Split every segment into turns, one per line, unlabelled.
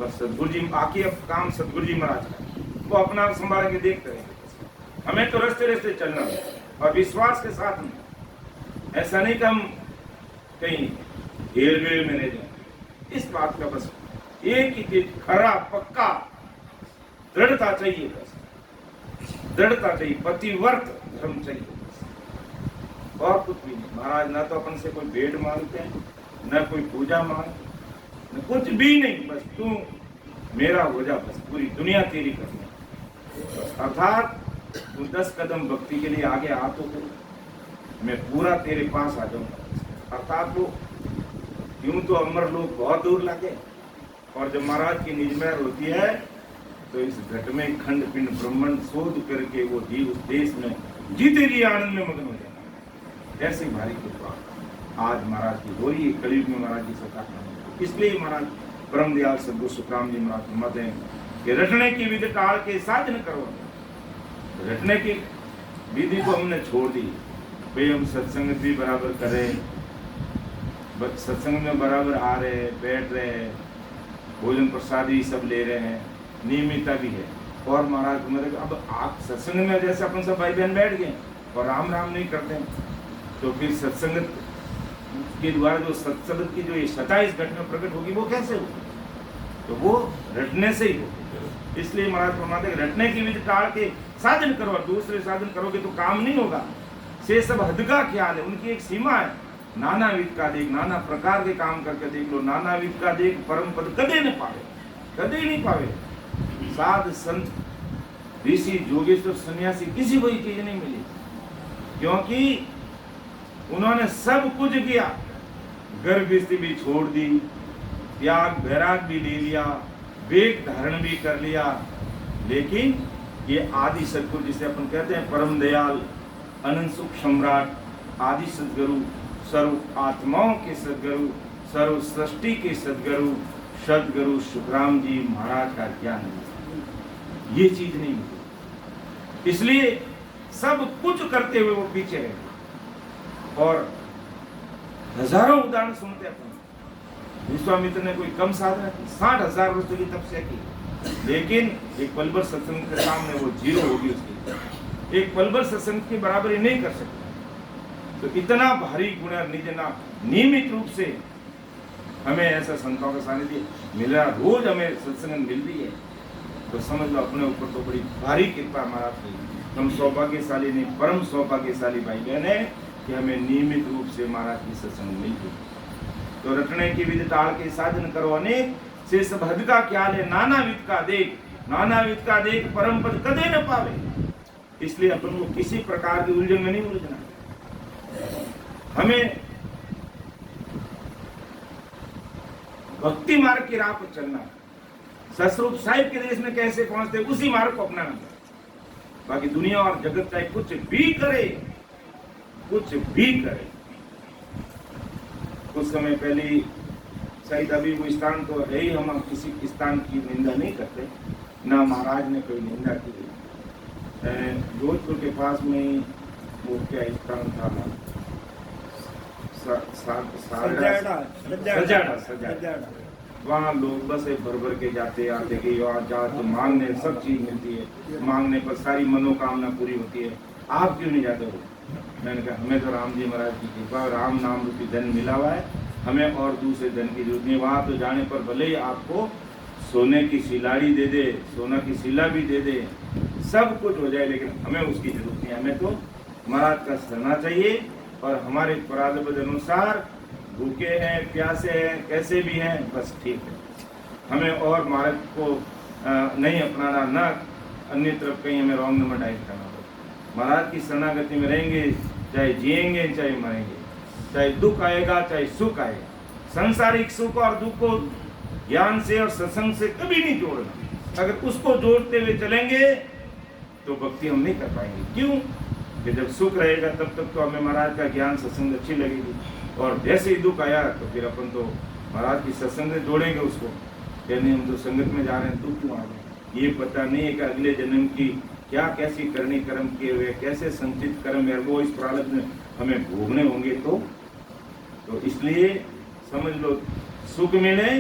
पर सदगुरु जी आके अब काम सदगुरु जी महाराज का, वो अपना संभाल के देखते रहेंगे। हमें तो रास्ते रास्ते चलना है और विश्वास के साथ में, ऐसा नहीं कि हम कहीं हेल वेल में रह जाए। इस बात का बस एक ही चीज, खरा पक्का दृढ़ता चाहिए, बस दृढ़ता चाहिए, पतिव्रत धर्म चाहिए, और कुछ भी नहीं। महाराज ना तो अपन से कोई भेंट मांगते हैं, न कोई पूजा मांगते, न कुछ भी नहीं, बस तू मेरा हो जा, बस पूरी दुनिया तेरी करनी। अर्थात तू 10 कदम भक्ति के लिए आगे आ तो मैं पूरा तेरे पास आ जाऊंगा। अर्थात वो यूं तो अमर लोग बहुत दूर लगे, और जब महाराज की निज महर होती है तो इस घट में खंड पिंड ब्रह्मांड शोध करके वो जीव उस देश में जीते जी आनंद में मग्न हो जाना। ऐसी भारी कृपा आज महाराज की हो रही है, कलयुग में महाराज की सत्ता। इसलिए महाराज परम दयाल सदगुरु सुखराम जी महाराज हिम्मत है कि रटने की विधि टाल के साधन करो। रटने की विधि को हमने छोड़ दी, भाई हम सत्संग भी बराबर करें, सत्संग में बराबर आ रहे, बैठ रहे, भोजन प्रसादी सब ले रहे हैं, नियमितता भी है। और महाराज मतलब अब आप सत्संग में जैसे अपन सब भाई बहन बैठ गए और राम राम नहीं करते हैं, तो फिर सत्संग के द्वारा जो सत्संग की जो ये सता इस घटना प्रकट होगी वो कैसे होगी? तो वो रटने से ही होगी। इसलिए महाराज फरमाते हैं रटने की विधि टाल के साधन करो, और दूसरे साधन करोगे तो काम नहीं होगा। से सब हद का ख्याल है, उनकी एक सीमा है। नानाविध का देख, नाना प्रकार के काम करके देख लो, नानाविध का देख परम पद कदे न पावे, कदे नहीं पावे। साध संत ऋषि जोगेश्वर सन्यासी किसी को ये चीज नहीं मिली, क्योंकि उन्होंने सब कुछ किया, गर्भ स्थिति भी छोड़ दी, त्याग वैराग भी ले लिया, वेग धारण भी कर लिया, लेकिन ये आदि सदगुरु जिसे अपन कहते हैं परम दयाल अनंत सुख सम्राट आदि सदगुरु, सर्व आत्माओं के सदगुरु, सर्व सृष्टि के सदगुरु सदगुरु सुखराम जी महाराज का ज्ञान है, ये चीज नहीं मिली। इसलिए सब कुछ करते हुए वो पीछे रहे। और हजारों उदाहरण सुनते हैं अपन। विश्वामित्र ने कोई कम साधना की, 60,000 वर्षों की तपस्या की, लेकिन एक पल भर सत्संग के सामने वो जीरो होगी उसकी, एक पल भर सत्संग की बराबरी नहीं कर सकता। तो इतना भारी गुण निजना नियमित रूप से हमें ऐसा संतों का सानिध्य मिल रहा, रोज हमें सत्संग मिल रही है, तो समझ लो अपने ऊपर तो बड़ी भारी कृपा महाराज की। हम सौभाग्यशाली नहीं, परम सौभाग्यशाली भाई बहन है कि हमें नियमित रूप से महाराज की सत्संग मिल गई। तो रटने की विधि टाल के साधन करो अनेक, से सब हद का ख्याल है, नानाविध का देख, नानाविध का देख परम पद कदे न पावे। इसलिए अपन को किसी प्रकार की उलझन में नहीं उलझना, हमें भक्ति मार्ग की राह पर चलना। ससरूप साहिब के देश में कैसे पहुंचते उसी मार्ग को अपनाना। बाकी दुनिया और जगत चाहे कुछ भी करे, कुछ भी करे। कुछ समय पहले शायद अभी वो स्थान तो है ही, हम किसी स्थान की निंदा नहीं करते, ना महाराज ने कोई निंदा की। जोधपुर के पास में वो क्या स्थान था ना, सजाड़ा, वहाँ लोग बस भर भर के जाते आते कि जाते मांगने सब चीज मिलती है, मांगने पर सारी मनोकामना पूरी होती है। आप क्यों नहीं जाते हो? मैंने कहा हमें तो राम जी महाराज की कृपा, राम नाम रूपी धन मिला हुआ है, हमें और दूसरे धन की जरूरत नहीं। वहाँ तो जाने पर भले ही आपको सोने की सिलाड़ी दे दे, सोना की सिला भी दे दे, सब कुछ हो जाए, लेकिन हमें उसकी जरूरत नहीं। हमें तो महाराज का शरणा चाहिए, और हमारे प्रारब्ध अनुसार भूखे हैं, प्यासे हैं, कैसे भी हैं, बस ठीक है। हमें और मार्ग को नहीं अपनाना, ना अन्य तरफ कहीं हमें रॉन्ग नंबर डायल करना हो। महाराज की शरणागति में रहेंगे, चाहे जिएंगे चाहे मरेंगे, चाहे दुख आएगा चाहे सुख आएगा। सांसारिक सुख और दुख को ज्ञान से और सत्संग से कभी नहीं जोड़ना। अगर उसको जोड़ते हुए चलेंगे तो भक्ति हम नहीं कर पाएंगे। क्यों? कि जब सुख रहेगा तब तक तो हमें महाराज का ज्ञान सत्संग अच्छी लगेगी, और जैसे ही दुख आया तो फिर अपन तो महाराज की सत्संग से जोड़ेंगे उसको। यानी हम तो संगत में जा रहे हैं, दुख क्यों आ गए? ये पता नहीं है कि अगले जन्म की क्या कैसी करनी कर्म किए हुए, कैसे संचित कर्म है, वो इस प्रारब्ध में हमें भोगने होंगे। तो इसलिए समझ लो, सुख मिले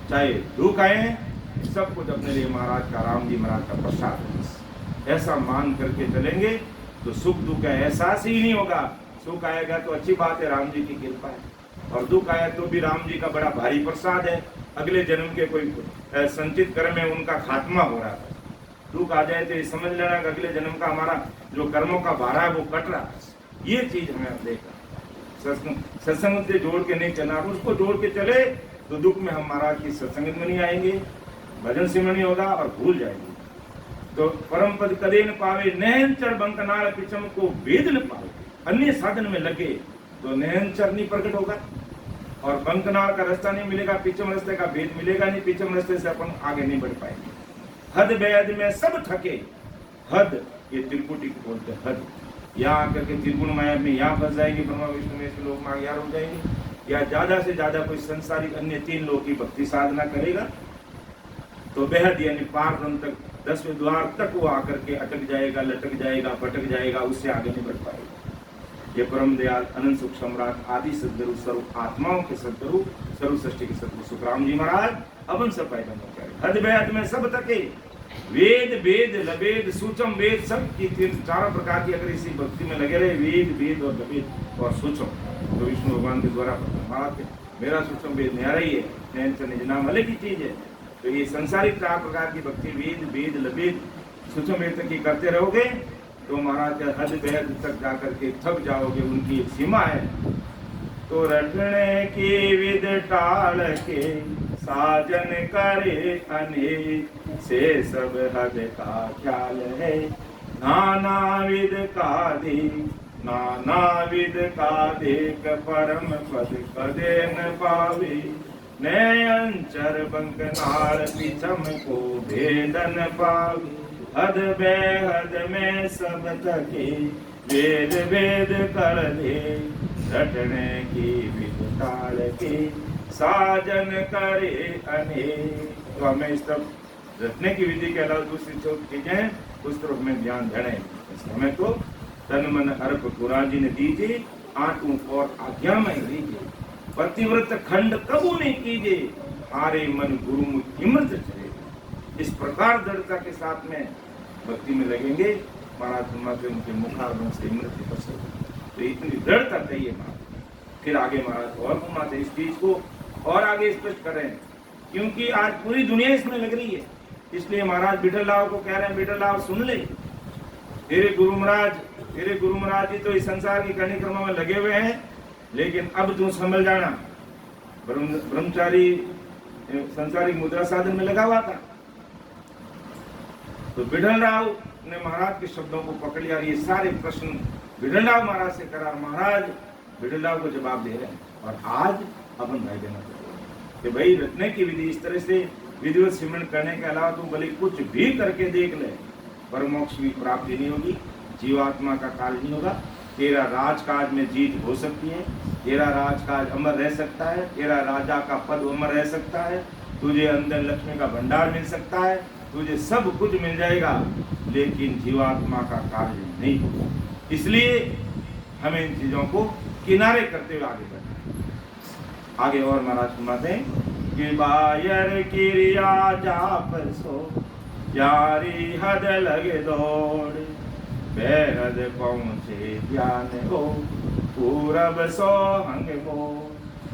चाहे दुख आए, सब कुछ अपने लिए महाराज का, राम जी महाराज का प्रसाद है। ऐसा मान करके चलेंगे तो सुख दुख का एहसास ही नहीं होगा। सुख आएगा तो अच्छी बात है, राम जी की कृपा है, और दुख आया तो भी राम जी का बड़ा भारी प्रसाद है। अगले जन्म के कोई संचित कर्म है उनका खात्मा हो रहा है। दुख आ जाए तो ये समझ लेना कि अगले जन्म का हमारा जो कर्मों का भारा है वो कट रहा है। ये चीज हमें देखा, सत्संग से जोड़ के नहीं चलना। उसको जोड़ के चले तो दुख में हम महाराज की सत्संग में नहीं आएंगे, भजन सिमरन नहीं होगा और भूल जाएंगे। तो परम पद कदे न पावे, नयनचर बंकनाल पिछम को वेद न पावे। अन्य साधन में लगे तो नयनचर नहीं प्रकट होगा और बंकनाल का रास्ता नहीं मिलेगा, पिछम रास्ते का भेद मिलेगा नहीं। पिछम रास्ते से अपन आगे नहीं बढ़ पाएंगे। हद बेहद में सब थके, हद ये त्रिपुटी को बोलते हैं हद। यहाँ आकर के त्रिगुण माया में यहाँ फंस जाएंगे, ब्रह्मा विष्णु महेश लोक में यार हो जाएंगे। या ज्यादा से ज्यादा कोई संसारिक अन्य 3 लोक की भक्ति साधना करेगा तो बेहद यानी पार ब्रह्म तक 10वें द्वार तक वो आकर के अटक जाएगा, लटक जाएगा, भटक जाएगा, उससे आगे नहीं बढ़ पाएगा। ये परम दयाल अनंत सुख सम्राट आदि सदगुरु सर्व आत्माओं के सदगुरु सर्व सृष्टि के सदगुरु सुखराम जी महाराज अवन सब पैदा हद बेहद में सब तके, वेद वेद लवेद सूचम वेद, सब की 4 प्रकार की अगर इसी भक्ति में लगे रहे, वेद वेद और लवेद और सूचम, तो विष्णु भगवान के द्वारा महाराज मेरा सूचम वेद न्यारा ही है, निज नाम अलग ही चीज है। तो ये संसारिक 4 प्रकार की भक्ति वेद वेद लवेद सूचम वेद तक की करते रहोगे तो महाराज हद बेहद तक जाकर के थक जाओगे। उनकी एक सीमा है। तो रटने की विद टाल के साजन करे अनेक, से सब हद का ख्याल है नाना विद का दे, नाना विद का देख परम पद कदे न पावे, नयनचर बंकनाल पिछम को भेदन पावे, हद बेहद में सब थके, वेद वेद कर दे, रटने की विद टाल के साजन करे अनेक। तो हमें इस तरफ रटने की विधि के अलावा दूसरी चीजें उस तरफ में ध्यान देने। हमें तो तन मन अर्प कुरान जी ने दीजिए, आंखों और आज्ञामय लीजिए, पतिव्रत खंड कबू नहीं कीजिए, हारे मन गुरुमुख इमृत चले। इस प्रकार दृढ़ता के साथ में भक्ति में लगेंगे महाराज के उनके मुखारविंद से इमृत बसे। तो इतनी दृढ़ता चाहिए महाराज। फिर आगे महाराज और घुमाते इस चीज को और आगे स्पष्ट करें, क्योंकि आज पूरी दुनिया इसमें लग रही है। इसलिए महाराज विठल राव को कह रहे हैं, विठल राव सुन ले, तेरे गुरु महाराज जी तो इस संसार की करने क्रमों में लगे हुए हैं, लेकिन अब तू संभल जाना। ब्रह्मचारी संसारिक मुद्रा साधन में लगा हुआ था। तो विठल राव ने महाराज के शब्दों को पकड़ लिया। ये सारे प्रश्न विठल राव महाराज से करा, महाराज विठल राव को जवाब दे रहे हैं। और आज अपन भाई देना कि भाई रटने की विधि इस तरह से विधिवत सिमरन करने के अलावा तुम भले कुछ भी करके देख ले, पर मोक्ष की प्राप्ति नहीं होगी, जीवात्मा का काल नहीं होगा। तेरा राजकाज में जीत हो सकती है, तेरा राजकाज अमर रह सकता है, तेरा राजा का पद अमर रह सकता है, तुझे अंदर लक्ष्मी का भंडार मिल सकता है, तुझे सब कुछ मिल जाएगा, लेकिन जीवात्मा का कार्य नहीं होगा। इसलिए हमें इन चीजों को किनारे करते हुए आगे बढ़ना है। आगे और महाराज फरमाते हैं कि बायर क्रिया जाप सो, यारी हद लगे दौड़, बेहद पहुंचे ध्यान हो, पूरब सोहंग मोड़,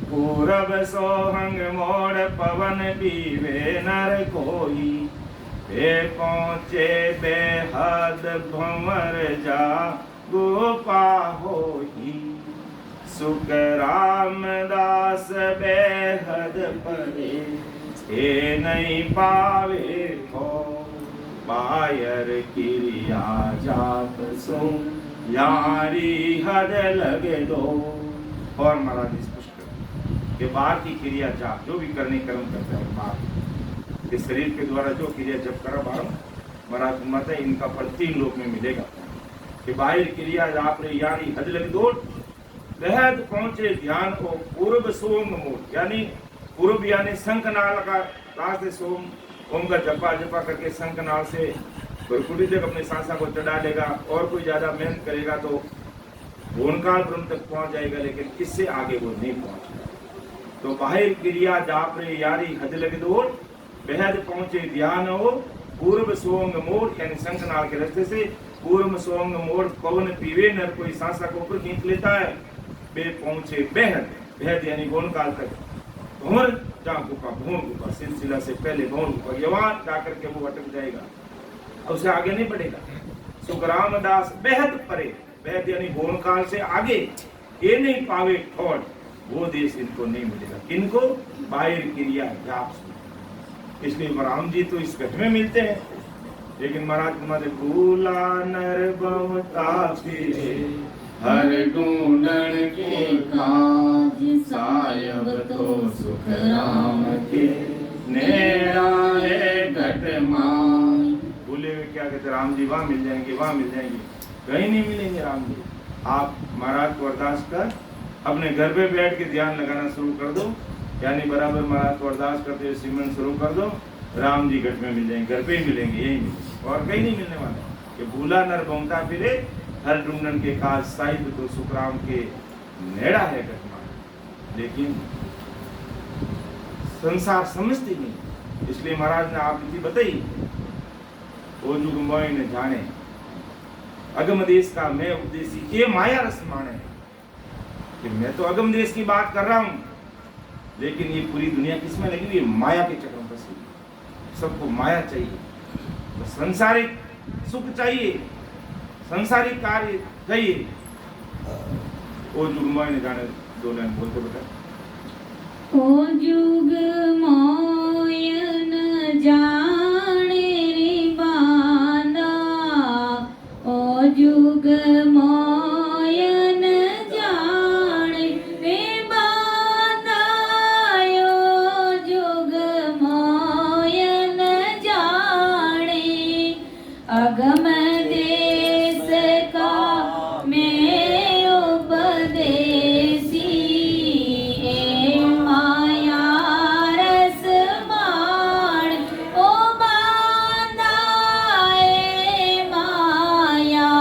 पूरब सोहंग मोड़, पवन पीवे नर कोई, बे पहुंचे बेहद भंवर जा गोपा होई, सुख रामदास बेहद परे, हे नहीं पावे को, बायर क्रिया जाप सो, यारी हद लगे दो। और महाराज स्पष्ट कि बाहर की क्रिया जाप जो भी करने कर्म करता है, बाहर इस शरीर के द्वारा जो क्रिया जब करा बाहर महाराज मत है, इनका फल 3 लोक में मिलेगा। कि बाहर क्रिया जाप रे यारी हद लगे दो, बेहद पहुंचे ध्यान को, पूर्व सोम मोड़, यानी पूर्व यानी शंखनाल का रास्ते सोम ओम का जपा करके शंखनाल से भरकुटी तक अपनी सांसा को चढ़ा लेगा, और कोई ज्यादा मेहनत करेगा तो भूनकाल ब्रह्म तक पहुंच जाएगा, लेकिन इससे आगे वो नहीं पहुंचेगा। तो बाहर क्रिया जाप रे यारी हद लगे दो, बेहद पहुंचे ध्यान हो पूर्व सोंग मोड़, यानी शंखनाल के रास्ते से पूर्व सोंग मोड़ पवन पीवे नर कोई सांसा को ऊपर खींच लेता है। बे पहुंचे बेहद, बेहद यानी गौण काल तक भंवर जहाँ गुफा भौर गुफा सिलसिला से पहले भौर गुफा यवान जाकर के वो अटक जाएगा, उससे आगे नहीं बढ़ेगा। सुखराम दास बेहद परे, बेहद यानी गौण काल से आगे ये नहीं पावे ठोड़, वो देश इनको नहीं मिलेगा। किनको? बाहिर क्रिया जाप। इसलिए राम जी तो इस घट में मिलते हैं, लेकिन महाराज तुम्हारे भूला नर बमता फिरे
हर ढूंढण के काज सायब तो सुख राम के नेड़ा है घट मान।
भूले हुए क्या कहते राम जी वहां मिल जाएंगे, वहां मिल जाएंगे, कहीं नहीं मिलेंगे राम जी। आप महाराज को अरदास कर अपने घर पे बैठ के ध्यान लगाना शुरू कर दो, यानी बराबर महाराज को अरदास करते हुए सिमरन शुरू कर दो, राम जी घट में मिल जाएंगे, घर पे ही मिलेंगे, यही मिलेंगे और कहीं नहीं मिलने वाले। कि भूला नर घूमता फिरे हर ढूंढन के काज साहिब तो सुखराम के नेड़ा है घटमान। लेकिन संसार समझती नहीं, इसलिए महाराज ने आप विधि बताई। ओ जुग मोय ने जाने अगम देश का मैं उपदेशी, ये माया रस माने। कि मैं तो अगम देश की बात कर रहा हूं, लेकिन ये पूरी दुनिया किसमें लगी हुई है? माया के चक्कर में फंसी। सबको माया चाहिए, तो संसारिक सुख चाहिए, संसारिक कार्य चाहिए। ओ जुग मोय ने जाने, दो लाइन बोलते बेटा।
ओ जुग मोय न जाने रे बांदा, ओ जुग मोय न जाने रे बांदा, ओ जुग मोय न जाने अगम देश का मैं उपदेशी, ए माया रस माण ओ बांधा, ए माया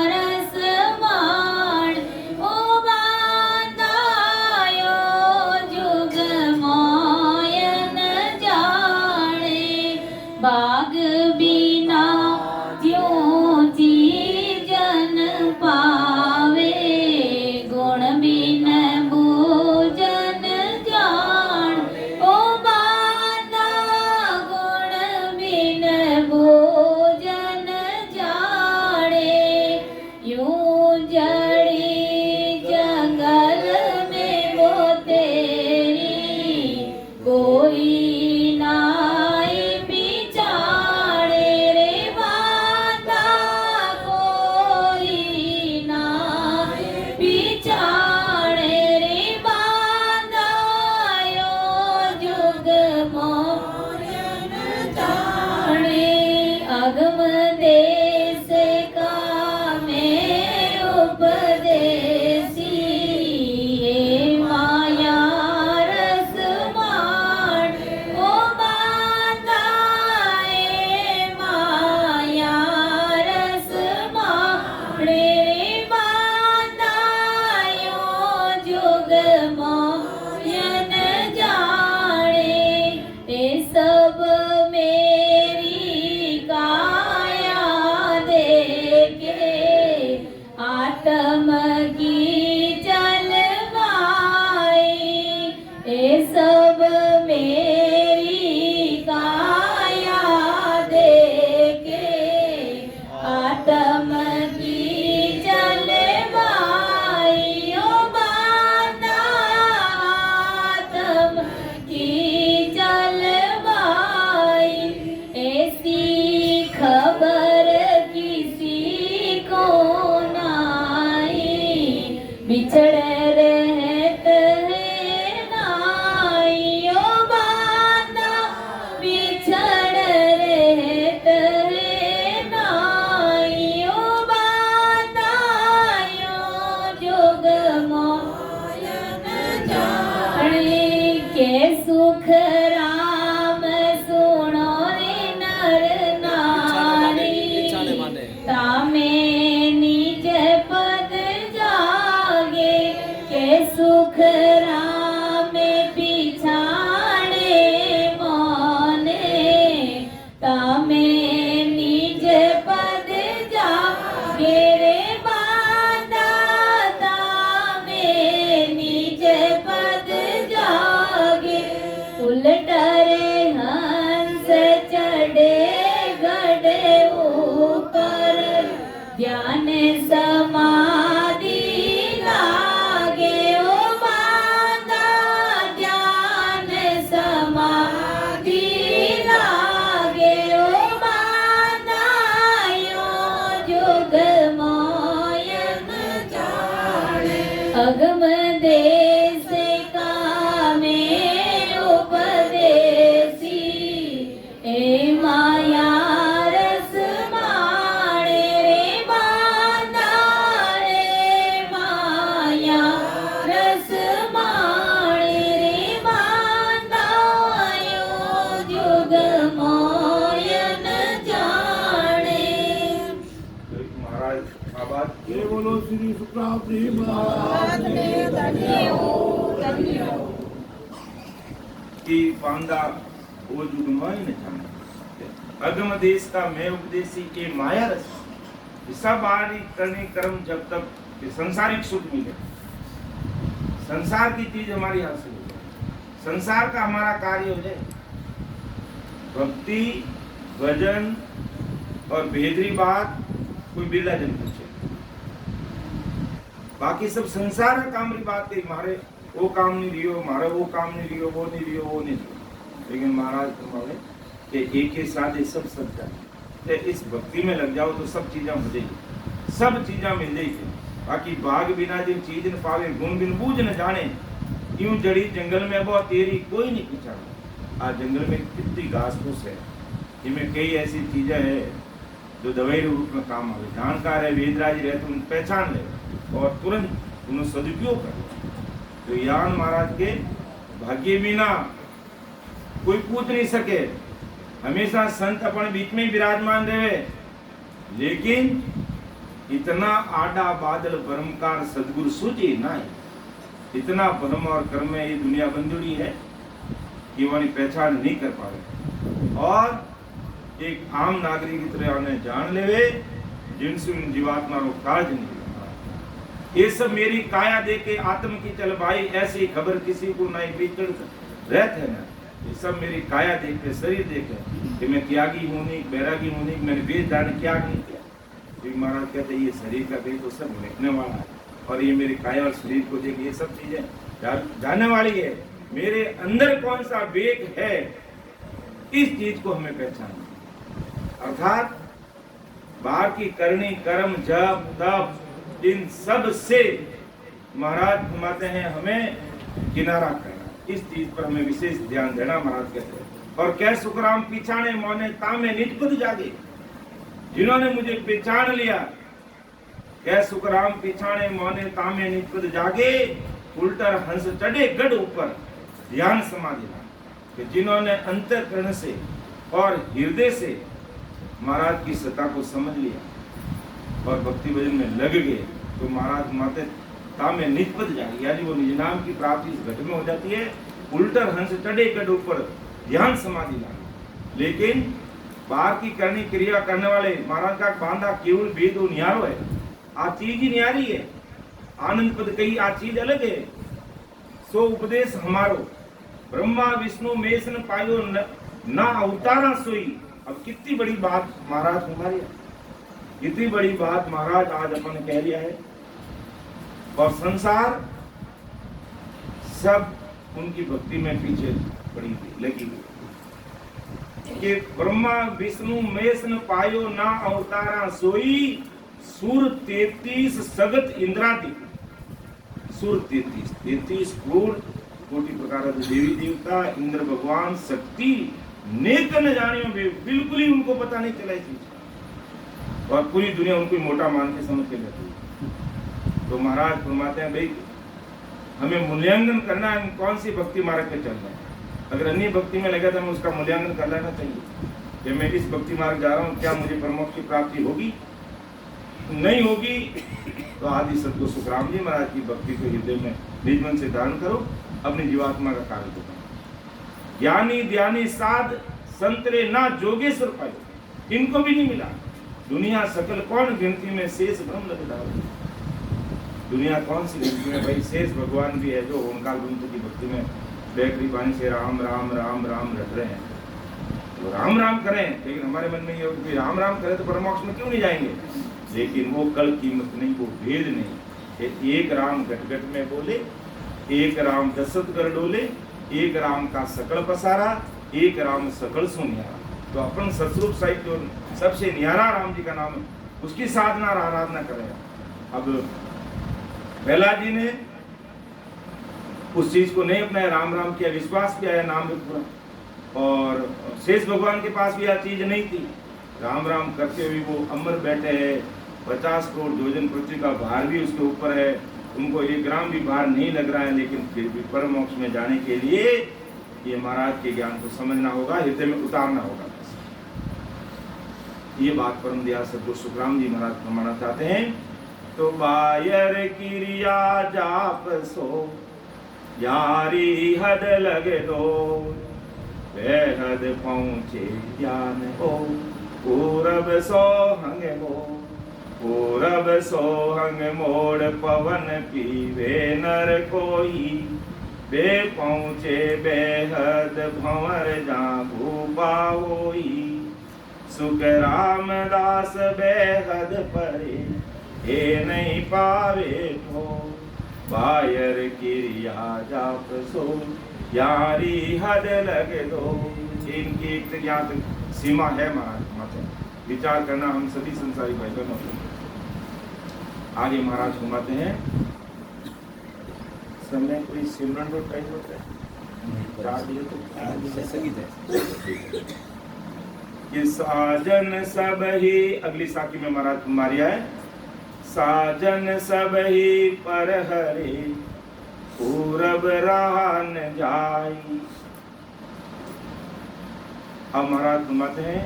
रस माण ओ बांधा, ओ जुग मोय न जाने बाग बिना त्यों जन पावे, गुण बिन भोजन जान ओ बांधा, गुण बिन भोजन जाने यूं जड़ी जंगल में वो तेरी कोई नाई बिचारे रे बांधा, कोई नाई बिचारे रे बांधा, यो जुग मोय न जाने अगम देश का मैं उपदेशी, ए माया रस माण ओ बांधा, ए माया रस माण रे बांधा, यो जुग मोय न जाने।
श्री सुखराम जी महाराज
की बांदा वो जुगनवाई न जाने अगम देश का मैं उपदेशी के माया रस सब आदि करने कर्म जब तक ये संसारिक सुख मिले, संसार की चीज हमारी हासिल हो जाए, संसार का हमारा कार्य हो जाए, भक्ति भजन और बेहतरी बात कोई बिरला जन पूछे, बाकी सब संसार का काम की बात कही, मारे वो काम नहीं लियो, मारे वो काम नहीं लियो, वो नहीं लियो, वो नहीं लियो, लेकिन महाराज फरमावे कि एक ही साथ ये सब सच्चा है। तो इस भक्ति में लग जाओ तो सब चीज़ें हो जाएगी, सब चीज़ें मिल जाएगी। बाकी बाग बिना जिन चीज न पावे, गुण बिन बूझ न जाने, यूं जड़ी जंगल में वो तेरी कोई नहीं पहचाना। आज जंगल में कितनी घास फूस है, इनमें कई ऐसी चीजें हैं जो दवाई रूप में काम आवे। जानकार है, वेदराज रहे तो उन पहचान ले और तुरंत उन्हें सदुपयोग कर। तो यान महाराज के भाग्य बिना कोई पूछ नहीं सके, हमेशा संत अपने बीच में ही विराजमान रहे, लेकिन इतना आडा बादल ब्रह्मकार सदगुरु सूझे ना, इतना ब्रह्म और कर्म में ये दुनिया बंधुड़ी है कि वाली पहचान नहीं कर पा रहे। और एक आम नागरिक की तरह उन्हें जान लेवे जिनसे उन जीवात्मा को कार्य नहीं करता। ये सब मेरी काया देके आत्म की चल भाई, ऐसी खबर किसी को नहीं बीचड़ रहते हैं ना। ये सब मेरी काया देख के, शरीर देखे कि मैं त्यागी हूं नहीं, बैरागी हूं नहीं, मैंने वेद दान त्याग नहीं किया। तो महाराज कहते ये शरीर का देह तो सब मिटने वाला है, और ये मेरी काया और शरीर को देख ये सब चीजें जाने वाली है। मेरे अंदर कौन सा वेग है, इस चीज को हमें पहचानना। अर्थात बाहर की करनी कर्म जप तप इन सब से महाराज घुमाते हैं हमें किनारा करना, इस चीज पर हमें विशेष ध्यान देना महाराज कहते हैं। और कह सुखराम पिछाने मोने तामे निजपद जागे, जिन्होंने मुझे पहचान लिया, कह सुखराम पिछाने मोने तामे निजपद जागे, उल्टर हंस चढ़े गढ़ ऊपर ध्यान समाधि ला। कि जिन्होंने अंतःकरण से और हृदय से महाराज की सत्ता को समझ लिया और भक्ति भजन में लग गए, तो महाराज माते तामे निजपद जागे, यानी वो निज नाम की प्राप्ति इस घट में हो जाती है। उल्टर हंस चढ़े गढ़ ऊपर ध्यान समाधि ला। लेकिन बाहर की करनी क्रिया करने वाले महाराज का बांधा केवल भेद निहारो है, आ चीज ही निहारी है। आनंद पद कही आ चीज अलग है। सो उपदेश हमारो ब्रह्मा विष्णु मेष न पायो ना अवतारा सोई। अब कितनी बड़ी बात महाराज हमारी, कितनी बड़ी बात महाराज आज अपन कह लिया है। और संसार सब उनकी भक्ति में पीछे पड़ी थी, लगी हुई कि ब्रह्मा विष्णु मेष न पायो ना अवतारा सोई। सूर 33 सगत इंद्रादि, सूर 33 कोटि प्रकार देवी देवता, इंद्र भगवान, शक्ति नेक न जाने, बिल्कुल ही उनको पता नहीं चला थी, और पूरी दुनिया उनको मोटा मान के समझ के बैठी। तो महाराज फरमाते हैं भाई हमें मूल्यांकन करना है, कौन सी भक्ति मार्ग पे चल रहा है। अगर अन्य भक्ति में लगा तो हमें उसका मूल्यांकन कर लेना चाहिए कि मैं इस भक्ति मार्ग जा रहा हूँ, क्या मुझे परमोक्ष की प्राप्ति होगी, नहीं होगी। तो आदि सदगुरु सुखराम जी महाराज की भक्ति को हृदय में निज मन से धारण करो, अपनी जीवात्मा का कार्य करो। ज्ञानी ध्यानी साध संतरे ना जोगेश्वर पाए, इनको भी नहीं मिला। दुनिया सकल कौन गिनती में शेष ब्रह्म लग डालो। दुनिया कौन सी गिनती में भाई, शेष भगवान भी है जो ओंकार गुंतु की भक्ति में बैकरी पानी से राम राम राम राम रट रहे हैं। तो राम राम करें, लेकिन हमारे मन में ये कि राम राम करें तो परमोक्ष में क्यों नहीं जाएंगे। लेकिन वो कल कीमत नहीं, वो भेद नहीं। एक राम घट घट में बोले, एक राम दशरथ कर डोले, एक राम का सकल पसारा, एक राम सकल सो निहारा। तो अपन सतरूप साहिब जो सबसे निहारा राम जी का नाम है, उसकी साधना और आराधना करें। अब प्रहलाद जी ने उस चीज को नहीं अपनाया, राम राम किया, विश्वास किया है नाम में पूरा। और शेष भगवान के पास भी यह चीज नहीं थी, राम राम करते हुए वो अमर बैठे हैं। 50 करोड़ योजन पृथ्वी का भार भी उसके ऊपर है, उनको 1 ग्राम भी भार नहीं लग रहा है, लेकिन फिर भी परम मोक्ष में जाने के लिए ये महाराज के ज्ञान को समझना होगा, हृदय में उतारना होगा। ये बात परम दयाल सदगुरु सुखराम जी महाराज फरमाना चाहते हैं तो बायर क्रिया जाप सो यारी हद लगे दो बेहद पहुंचे ज्ञान हो पूरब सोहंग हो पूरब सोहंग मोड़ पवन पीवे नर कोई बे पहुंचे बेहद भंवर जा भूपा होई सुख रामदास बेहद परे हे नहीं पावे तो बायर क्रिया जाप सो यारी हद लगे दो। इनकी एक यहाँ तक सीमा है महाराज माता, विचार करना हम सभी संसारी भाई बहनों को। आगे महाराज घुमाते हैं। समय कोई सिमरन को टाइम होता है 4 बजे तो ये साजन सब ही अगली साखी में महाराज मारिया है। साजन सब ही पर हरे पूरब रान जाई। अब महाराज घुमाते हैं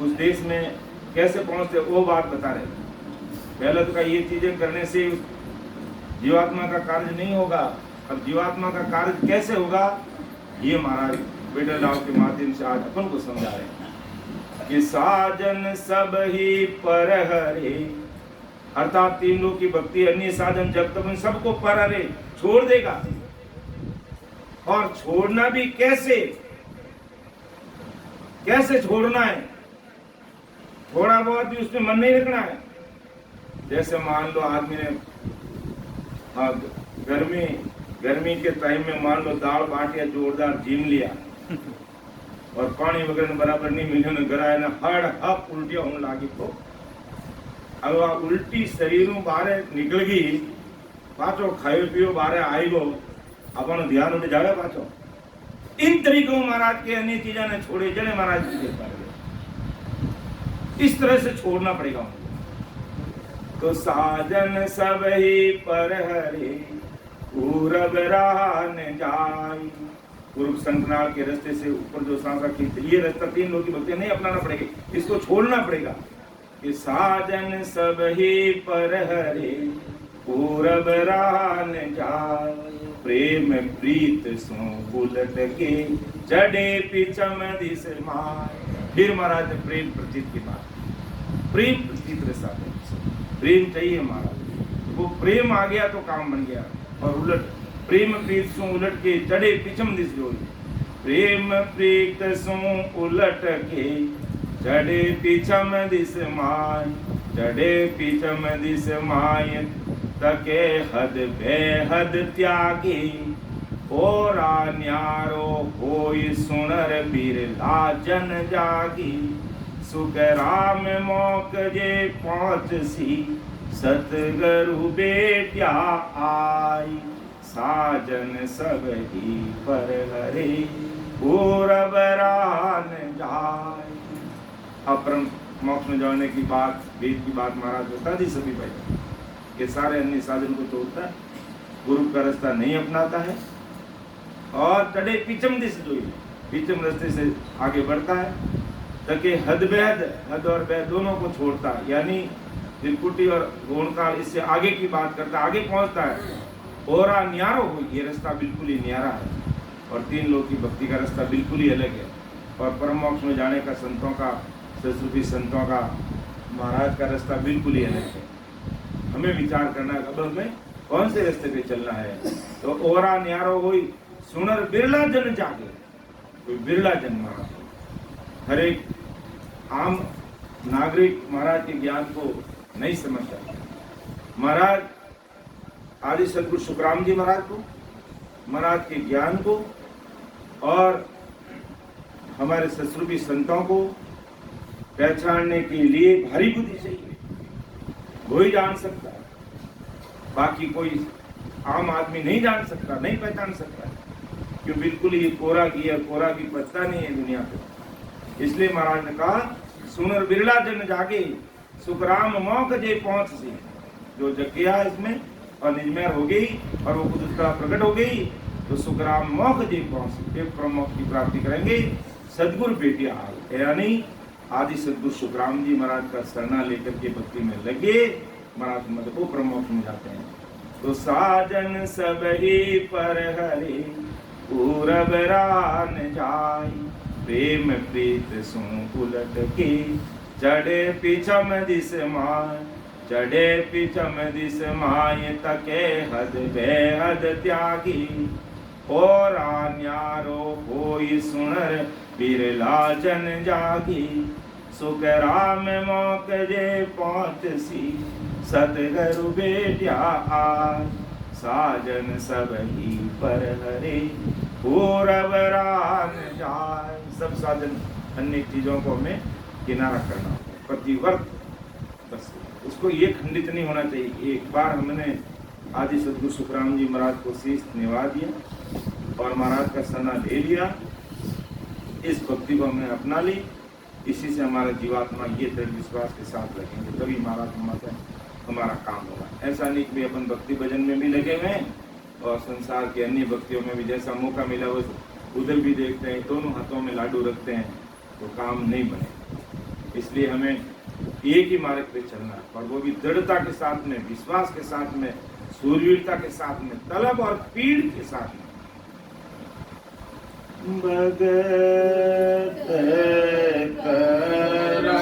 उस देश में कैसे पहुंचते वो बात बता रहे। पहले तो ये चीजें करने से जीवात्मा का कार्य नहीं होगा। अब जीवात्मा का कार्य कैसे होगा ये महाराज बेटा राव के माध्यम से आज अपन को समझा रहे हैं कि साजन सब ही पर हरे, अर्थात 3 लोग की भक्ति अन्य साधन जब तक उन सबको पर हरे छोड़ देगा। और छोड़ना भी कैसे कैसे छोड़ना है, थोड़ा बहुत भी उसमें मन नहीं रखना है। जैसे मान लो आदमी ने गर्मी के टाइम में मान लो दाल बाटिया जोरदार जीम लिया और पानी वगैरह बराबर नहीं मिले गराए ना हड़ हप उल्टियां होने लगी तो अब आ उल्टी शरीरों बारे निकल गई पाचो खायो पियो बारे आई गो अपन ध्यान उठ जाए पाचो। इन तरीकों महाराज के अन्य चीजें ने छोड़े जने महाराज इस तरह से छोड़ना पड़ेगा उनको। तो साजन सब ही पर हरे पूरब रान जाई। पूर्व संतनाल के रास्ते से ऊपर जो सांसा खींचते ये रास्ता 3 लोग की भक्ति नहीं अपनाना पड़ेगा, इसको छोड़ना पड़ेगा। कि साजन सब ही पर हरे पूरब रान जाय प्रेम प्रीत सो उलट के चढ़े पिचम दिस माय। फिर महाराज प्रेम प्रतीत की बात, प्रेम प्रतीत रसा प्रेम चाहिए महाराज। वो प्रेम आ गया तो काम बन गया। और उलट प्रेम प्रीत सो उलट के चढ़े पिचम दिस जो प्रेम प्रीत सो उलट के चढ़े पिचम दिस माय चढ़े पिचम दिस माय तके हद बेहद त्यागी ओरा न्यारो होई सुनर बिरला जन जागी। सुख राम मोक जे पहुँच सी सतगुरु बेट्या आई। साजन सब ही पर हरे पूरब रान जाय। अब परम मोक्ष में जाने की बात वेद की बात महाराज बता दी सभी भाई के सारे अन्य साधन को तोड़ता है, गुरु का रास्ता नहीं अपनाता है और चढ़े पिचम दिस जो पिचम रास्ते से आगे बढ़ता है ताकि हद बेहद हद और बेहद दोनों को छोड़ता है। यानी त्रिपुटी और गौणकाल इससे आगे की बात करता है, आगे पहुंचता है। ओरा न्यारो हो ये रास्ता बिल्कुल ही न्यारा है और 3 लोग की भक्ति का रास्ता बिल्कुल ही अलग है। और परम मोक्ष में जाने का संतों का सरस्वती संतों का महाराज का रास्ता बिल्कुल ही अलग है। हमें विचार करना है अब हमें कौन से रास्ते पे चलना है। तो ओरा न्यारो हुई सुनर बिरला जन जागे, कोई बिरला जन महाराज हर एक आम नागरिक महाराज के ज्ञान को नहीं समझता। महाराज आदि सदगुरु सुखराम जी महाराज को महाराज के ज्ञान को और हमारे ससुरूपी संतों को पहचानने के लिए भारी बुद्धि चाहिए। वही जान सकता है, बाकी कोई आम आदमी नहीं जान सकता, नहीं पहचान सकता, क्यों बिल्कुल ही कोरा की पत्ता नहीं है दुनिया पे। इसलिए महाराज ने कहा सुनर बिरला जन जागे सुखराम मौक जे पहुंच सी। जो जग गया इसमें और निजमेर हो गई और वो खुद उसका प्रकट हो गई तो सुखराम मौक जे पहुंच प्रमोक्ष की प्राप्ति करेंगे। सदगुरु बेटिया यानी आदि सदगुरु सुखराम जी महाराज का शरणा लेकर के भक्ति में लगे महाराज मतलब वो प्रमोक्ष में जाते हैं। तो साजन सब ही पर हरि पूरब रान जाय, प्रेम प्रीत सुन उलट के चढ़े पिछम दिस माय, चढ़े पिछम दिस माय तके हद बेहद त्यागी, और न्यारो होई सुनर बिरला जन जागी, सुख राम मोक जे पहुँच सी सतगुरु बेटिया आज, साजन सब ही पर हरे पूरब रान जाय। सब साधन अन्य चीजों को हमें किनारा करना होता है, प्रतिवर्त बस उसको ये खंडित नहीं होना चाहिए। एक बार हमने आदि सदगुरु सुखराम जी महाराज को शीश निभा दिया और महाराज का सना ले लिया, इस भक्ति को हमने अपना ली, इसी से हमारा जीवात्मा ये दृढ़ विश्वास के साथ लगेंगे, तभी महाराज हमारा काम होगा। ऐसा नहीं कि अपन भक्ति भजन में भी लगे हुए हैं और संसार के अन्य भक्तियों में भी जैसा मौका मिला वो उधर भी देखते हैं, दोनों हाथों में लाडू रखते हैं तो काम नहीं बने। इसलिए हमें एक ही मार्ग पे चलना है, और वो भी दृढ़ता के साथ में, विश्वास के साथ में, सूरवीरता के साथ में, तलब और पीड़ के साथ में। भगत करा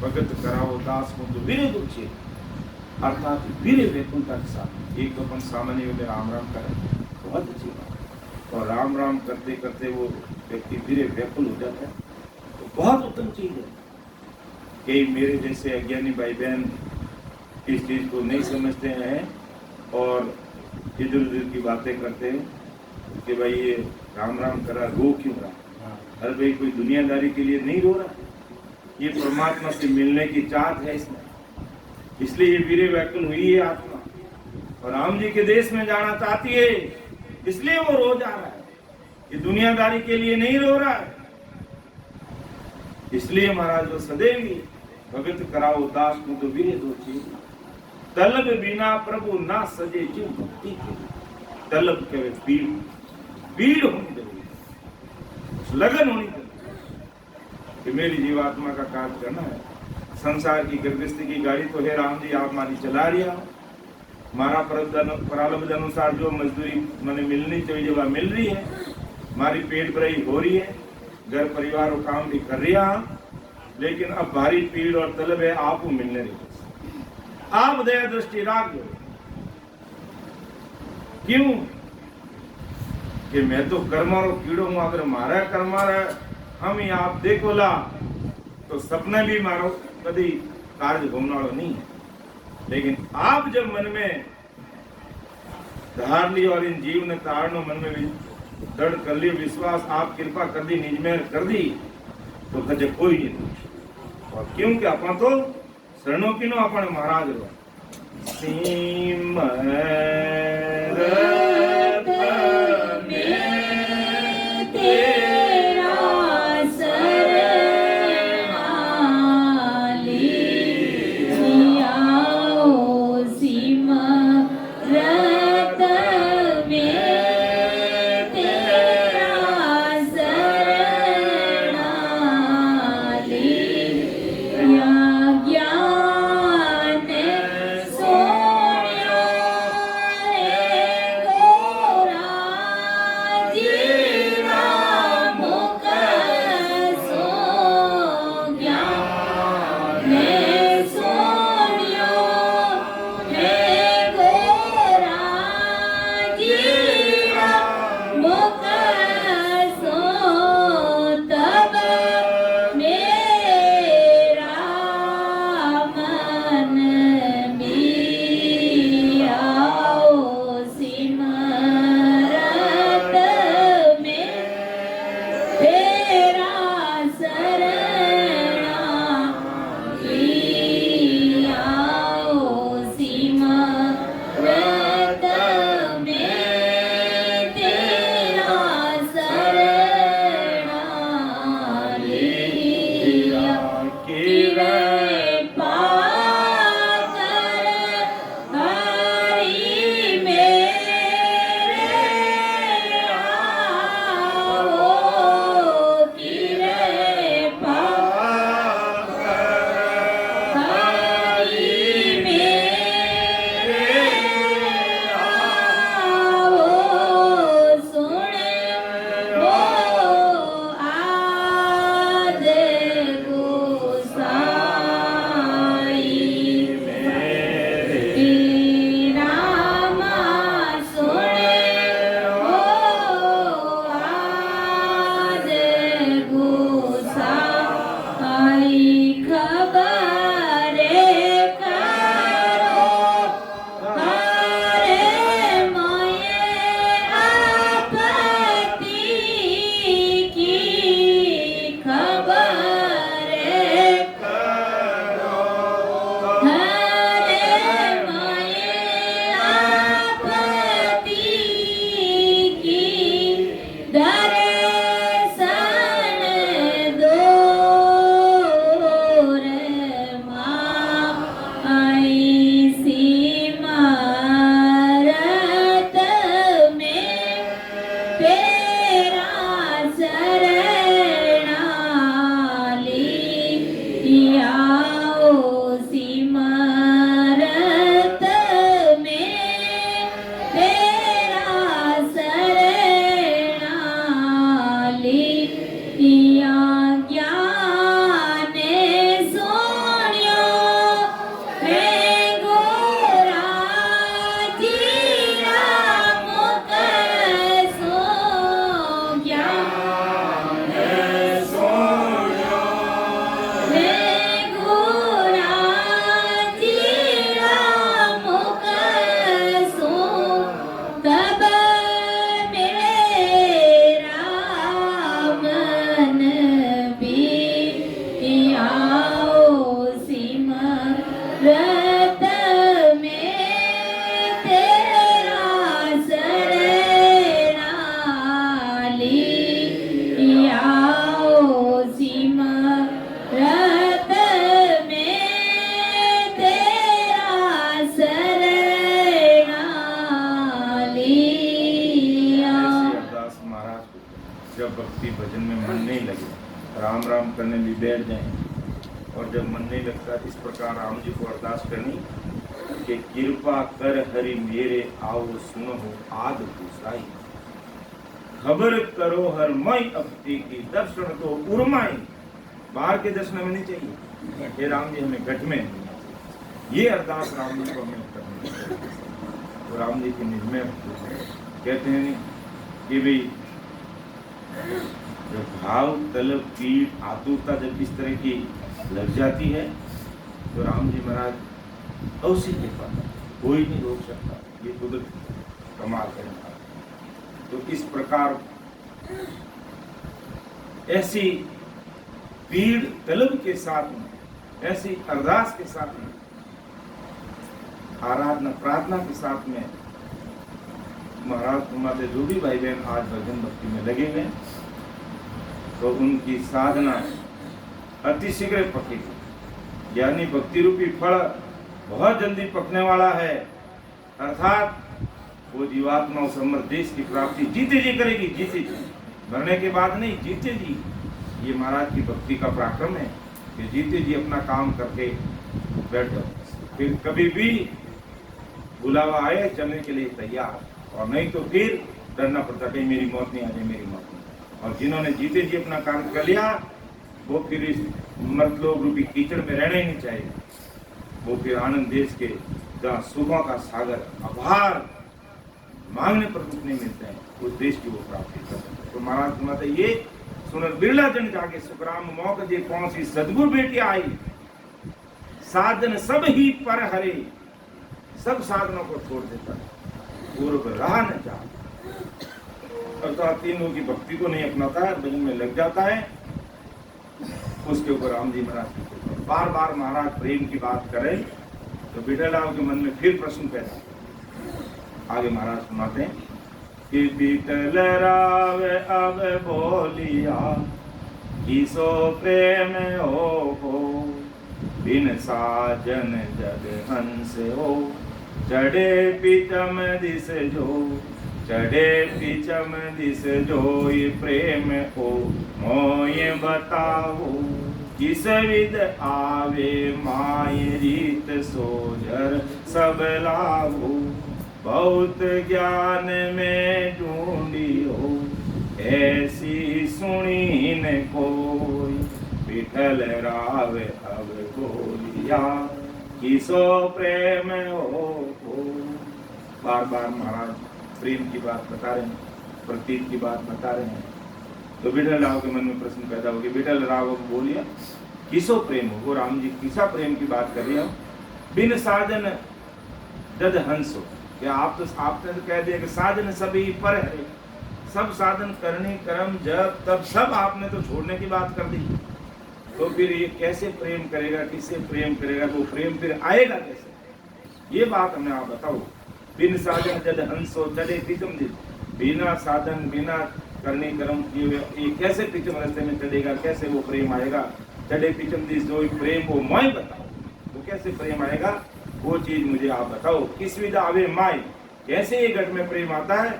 भगत कराओ दास को तो वीरे दूचे, अर्थात वीरे वैकुंठ के साथ। एक तो अपन सामान्य में राम राम करें, बहुत अच्छी बात, और राम राम करते करते वो व्यक्ति वीरे व्याकुल हो जाता है, तो बहुत उत्तम चीज है। कई मेरे जैसे अज्ञानी भाई बहन इस चीज को नहीं समझते हैं और इधर उधर की बातें करते हैं कि भाई ये राम राम करा, रो क्यों रहा? अरे भाई कोई दुनियादारी के लिए नहीं रो रहा, ये परमात्मा से मिलने की चाहत है इसमें, इसलिए ये वीरे व्याकुल हुई है आत्मा, और राम जी के देश में जाना चाहती है, इसलिए वो रो जा रहा है। ये दुनियादारी के लिए नहीं रो रहा है, इसलिए महाराज वो सदैव भगत कराओ दास को तो वीरे दोची, तलब बिना प्रभु ना सजे जीव भक्ति के। तलब के भीड़ होनी चाहिए, लगन होनी चाहिए कि मेरी जीवात्मा का कार्य करना है। संसार की गृहस्थी की गाड़ी तो है राम जी आप हमारी चला रिया, हमारा प्रारब्ध अनुसार जो मजदूरी मैंने मिलनी चाहिए वह मिल रही है, हमारी पेट भराई हो रही है, घर परिवार और काम भी कर रही है, लेकिन अब भारी पीड़ और तलब है आपको मिलने रही। आप दया दृष्टि राख दो, क्यों कि मैं तो कर्मारो कीड़ो हूं, अगर मारा कर्मारा हम ही आप देखो ला तो सपना भी मारो कभी कार्य घूमना नहीं है। लेकिन आप जब मन में धार ली और इन जीव ने तारणो मन में भी दृढ़ कर ली, विश्वास आप कृपा कर दी, निजमेर कर दी, तो कजे कोई नहीं। और क्योंकि अपन तो शरणों की नो अपन महाराज रो सीम जब भक्ति भजन में मन नहीं लगे, राम राम करने भी बैठ जाएं, और जब मन नहीं लगता इस प्रकार राम जी को अरदास करनी कि कृपा कर हरि मेरे आओ सुनो आद पूसाई, खबर करो हर मई अवती की दर्शन तो उर्माई। बाहर के दर्शन में नहीं चाहिए, हे राम जी हमें घट में ये अरदास राम जी को हमें करनी चाहिए। तो राम जी की निर्मय कहते हैं नहीं कि भाई जो भाव तलब पीड़ आतुरता जब इस तरह की लग जाती है तो राम जी महाराज अवश्य नहीं पाता, कोई नहीं रोक सकता, ये कुदरत कमाल करना। तो इस प्रकार ऐसी पीड़ तलब के साथ में, ऐसी अरदास के साथ में, आराधना प्रार्थना के साथ में महाराज माते जो भी भाई बहन आज भजन भक्ति में लगे हैं तो उनकी साधना अतिशीघ्र पकेगी, यानी भक्ति रूपी फल बहुत जल्दी पकने वाला है। अर्थात वो जीवात्मा उस अमर देश की प्राप्ति जीते जी करेगी, जीते जी, मरने के बाद नहीं, जीते जी। ये महाराज की भक्ति का पराक्रम है कि जीते जी अपना काम करके बैठ जाओ, फिर कभी भी बुलावा आए चलने के लिए तैयार, और नहीं तो फिर डरना पड़ता कहीं मेरी मौत नहीं आ जाए, मेरी मौत नहीं। और जिन्होंने जीते जी अपना कार्य कर लिया वो फिर इस मृतलोक रूपी कीचड़ में रहना ही नहीं चाहिए, वो फिर आनंद देश के जहाँ सुखों का सागर आभार मांगने पर कुछ नहीं मिलते हैं, उस देश की वो प्राप्ति कर। तो महाराज माता ये सुनर बिरला जन जाके सुखराम मौक जे पहुंची सदगुरु बेटी आई, साधन सब ही पर हरे, सब साधनों को छोड़ देता है, पूर्व राह न जा, अर्थात तीनों की भक्ति को नहीं अपनाता है, भजन में लग जाता है। उसके ऊपर राम जी महाराज बार बार महाराज प्रेम की बात करें तो विठलराव के मन में फिर प्रश्न पैदा। आगे महाराज सुनाते हैं कि विठलराव अब बोलिया किसो प्रेम हो, बिन साजन जग हंस हो, चढ़े पिचम दिस जो, चढ़े पिचम दिस जो, ये प्रेम हो मोय बताओ, किस विध आवे माय रीत सोजर सब लाभो, बहुत ज्ञान में ढूंढियो ऐसी सुनी न कोई, विठलराव अब बोलिया किसो प्रेम हो। बार बार महाराज प्रेम की बात बता रहे हैं, प्रतीक की बात बता रहे हैं। तो विठलराव के मन में प्रश्न पैदा हो गया। विठलराव को बोलिया किसो प्रेम हो, वो राम जी किसा प्रेम की बात कर रहे हो। बिन साधन जद हंस हो, क्या आपने तो कह दिया कि साधन सभी पर है, सब साधन करने कर्म जब तब सब आपने तो छोड़ने की बात कर दी, तो फिर ये कैसे प्रेम करेगा, किससे प्रेम करेगा, वो प्रेम फिर आएगा कैसे, ये बात हमें आप बताओ। बिन साधन जद हंसो चले पिचम दिस, बिना साधन बिना करने कर्म किए हुए ये कैसे पिचम रास्ते में चलेगा, कैसे वो प्रेम आएगा। चले पिचम दिस जो प्रेम वो मैं बताओ, वो कैसे प्रेम आएगा, वो चीज मुझे आप बताओ। किस विधा आवे माय, कैसे ये घट में प्रेम आता है।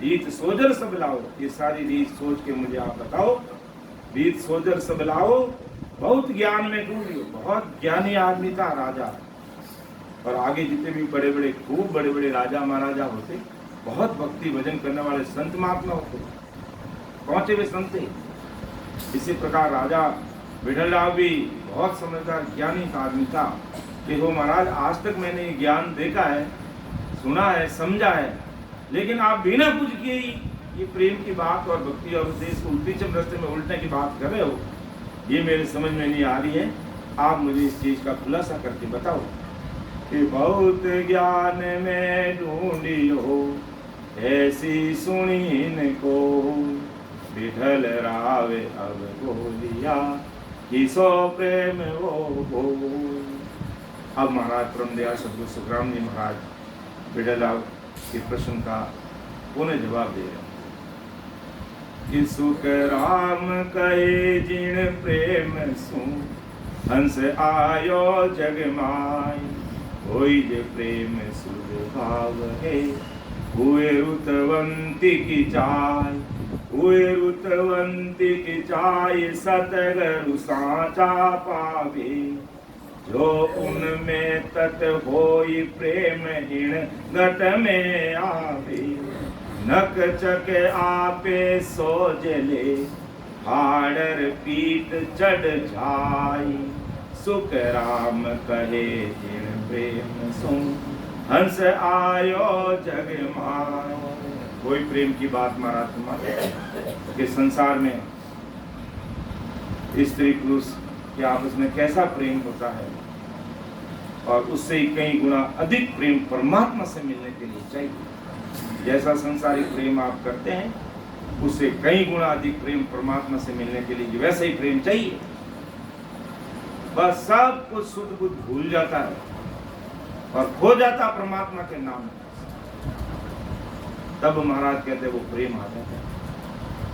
रीत सोजर सब लाओ, ये सारी रीत सोच के मुझे आप बताओ। रीत सोजर सब लाओ, बहुत ज्ञान में डूबियो, बहुत ज्ञानी आदमी था राजा। और आगे जितने भी बड़े बड़े खूब बड़े बड़े राजा महाराजा होते, बहुत भक्ति भजन करने वाले संत महात्मा होते, पहुंचे हुए संत थे। इसी प्रकार राजा विठलराव भी बहुत समझदार ज्ञानी आदमी था। देखो महाराज, आज तक मैंने ये ज्ञान देखा है, सुना है, समझा है, लेकिन आप बिना कुछ किए ये प्रेम की बात और भक्ति और उद्देश्य को उल्टी चम रास्ते में उल्टने की बात कर रहे हो, ये मेरे समझ में नहीं आ रही है। आप मुझे इस चीज का खुलासा करके बताओ कि बहुत ज्ञान में ढूंढियो ऐसी सुनी न को, विठलराव अब बोलिया किसो प्रेम हो। अब महाराज परम दयाल सद्गुरु सुखराम जी महाराज विठलराव के प्रश्न का पुनः जवाब दे रहे हैं कि सुख राम कहे जिन प्रेम सु, हंस आयो जग माय, होई जे प्रेम सुध भाव है, हुए रुतवंती की चाय, हुए रुतवंती की चाय, सतगरु साचा पावे, जो उनमें तट होई प्रेम हिण घट में आवे, नक चक आपे सोजले, हाड़र पीठ चढ़ जाई, सुख राम कहे जिन प्रेम सुन, हंस आयो जग माय। कोई प्रेम की बात महाराज तुम्हारे कि संसार में स्त्री पुरुष के आपस में कैसा प्रेम होता है, और उससे ही कई गुना अधिक प्रेम परमात्मा से मिलने के लिए चाहिए। जैसा संसारिक प्रेम आप करते हैं, उससे कई गुना अधिक प्रेम परमात्मा से मिलने के लिए वैसा ही प्रेम चाहिए। बस सब कुछ शुद्ध बुद्ध भूल जाता है और खो जाता परमात्मा के नाम में, तब महाराज कहते वो प्रेम आ जाता है।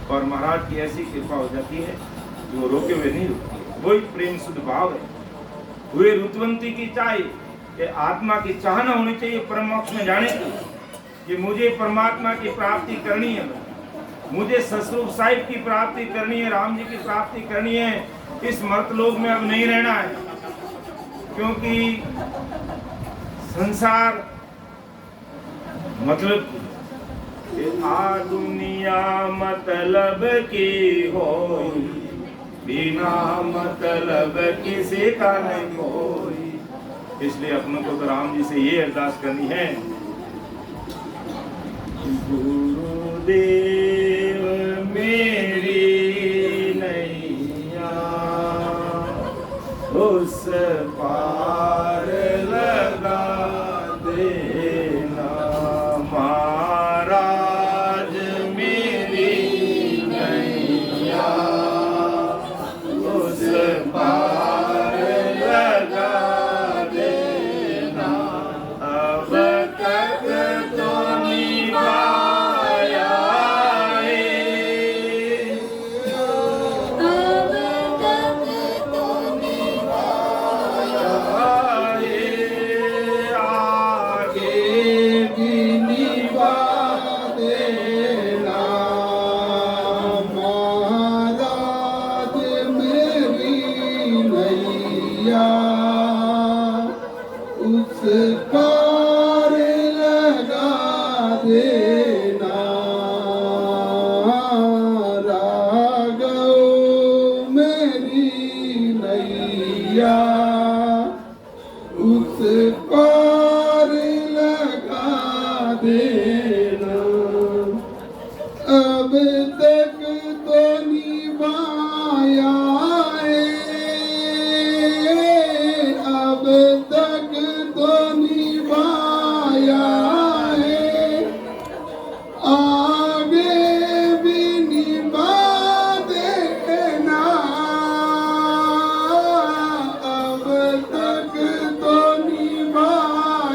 और महाराज की ऐसी कृपा हो जाती है कि वो रोके हुए नहीं रुकती है। वही प्रेम शुद्ध भाव है। हुए रुतवंती की चाय, कि आत्मा की चाहना होनी चाहिए परम मोक्ष में जाने की, कि मुझे परमात्मा की प्राप्ति करनी है, मुझे ससुर साहिब की प्राप्ति करनी है, राम जी की प्राप्ति करनी है, इस मर्तलोक में अब नहीं रहना है। क्योंकि संसार मतलब आ दुनिया मतलब की हो, बिना मतलब किसी का नहीं कोई। इसलिए अपनों को तो राम जी से ये अरदास करनी है, गुरुदेव मेरी नैया उस पार
पार लगा देना राघव मेरी नैया उस पार लगा देना अब तक तो निभाया है अब तक तो निभाया है आगे भी निभा देना अब तक तो निभाया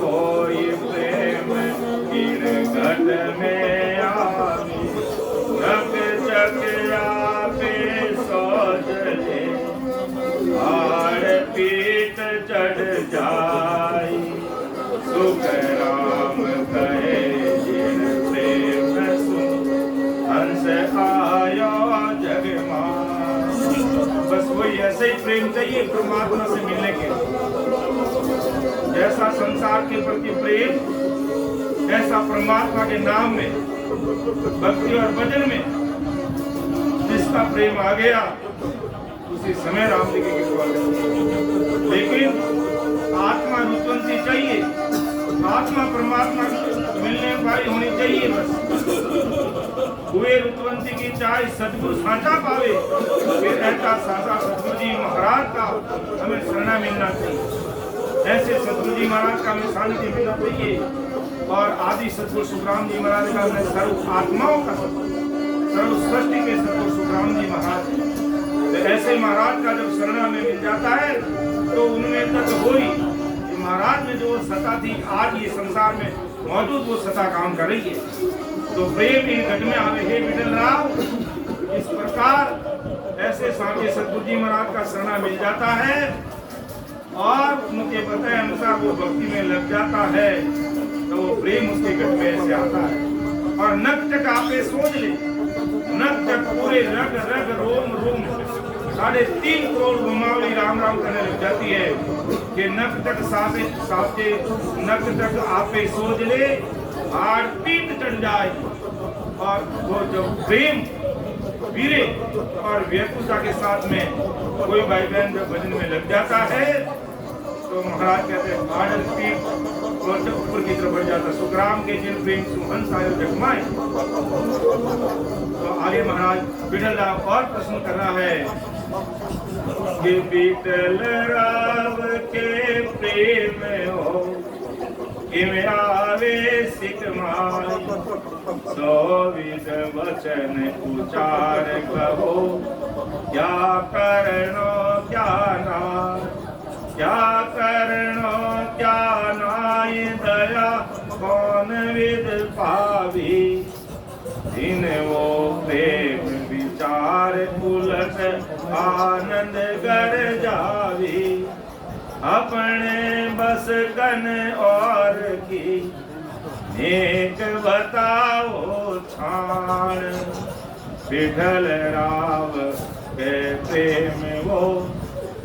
कोई प्रेम इन घट में आवी जग जग आपे सोजले हाड़ पीत चढ़ जाई सुख राम कहे जिन प्रेम सुन हंस आयो जग मान। बस वही ऐसे ही प्रेम चाहिए परमात्मा से मिलने के। जैसा संसार के प्रति प्रेम ऐसा परमात्मा के नाम में भक्ति और भजन में जिसका प्रेम आ गया उसी समय राम जी की कृपा। लेकिन आत्मा रुचवंती चाहिए, आत्मा परमात्मा मिलने वाली होनी चाहिए। बस हुए रुचवंती की चाहे सदगुरु साचा पावे फिर ऐसा साचा सतगुरु जी महाराज का हमें शरणा मिलना चाहिए। ऐसे सतगुरु जी महाराज का हमें सानिध्य मिलना चाहिए। और आदि सतगुरु सुखराम जी महाराज का हमें सर्व आत्माओं का सर्व सृष्टि के सतगुरु सुखराम जी महाराज। तो ऐसे महाराज का जब शरणा में मिल जाता है तो उनमें तक वही महाराज में जो सत्ता थी आज ये संसार में मौजूद वो सत्ता काम कर रही है। तो प्रेम इन घट में आवे हे विठल राव। इस प्रकार ऐसे सामने सतगुरु जी महाराज का शरणा मिल जाता है और उनके बताए अनुसार वो भक्ति में लग जाता है तो वो प्रेम उसके घट में ऐसे आता है। और नक तक आपे सोच ले, नक तक पूरे रग रग रोम रोम 3.5 करोड़ घुमावली राम राम करने लग जाती है कि नक तक सासे सासे नक तक आपे सोच ले हाड़ पीट चढ़ जाए। और वो जब प्रेम वीरे और व्याकुलता के साथ में कोई भाई बहन जब भजन में लग जाता है तो महाराज कहते हैं हाड़ पीट और जब ऊपर की तरफ बढ़ जाता। सुखराम के जिन प्रेम सुहंस आयो जगमाए। तो आगे महाराज विठल राव और प्रश्न कर रहा है कि विठल राव के प्रेम हो कि आवे सिख माई सो विद वचन उचार कहो क्या करनो क्या ना क्या करनो क्या नाय दया कौन विद पावी दिन वो प्रेम विचार उलट आनंद कर जावी अपने बस गन और की नेक बताओ छाण विठल राव के प्रेम वो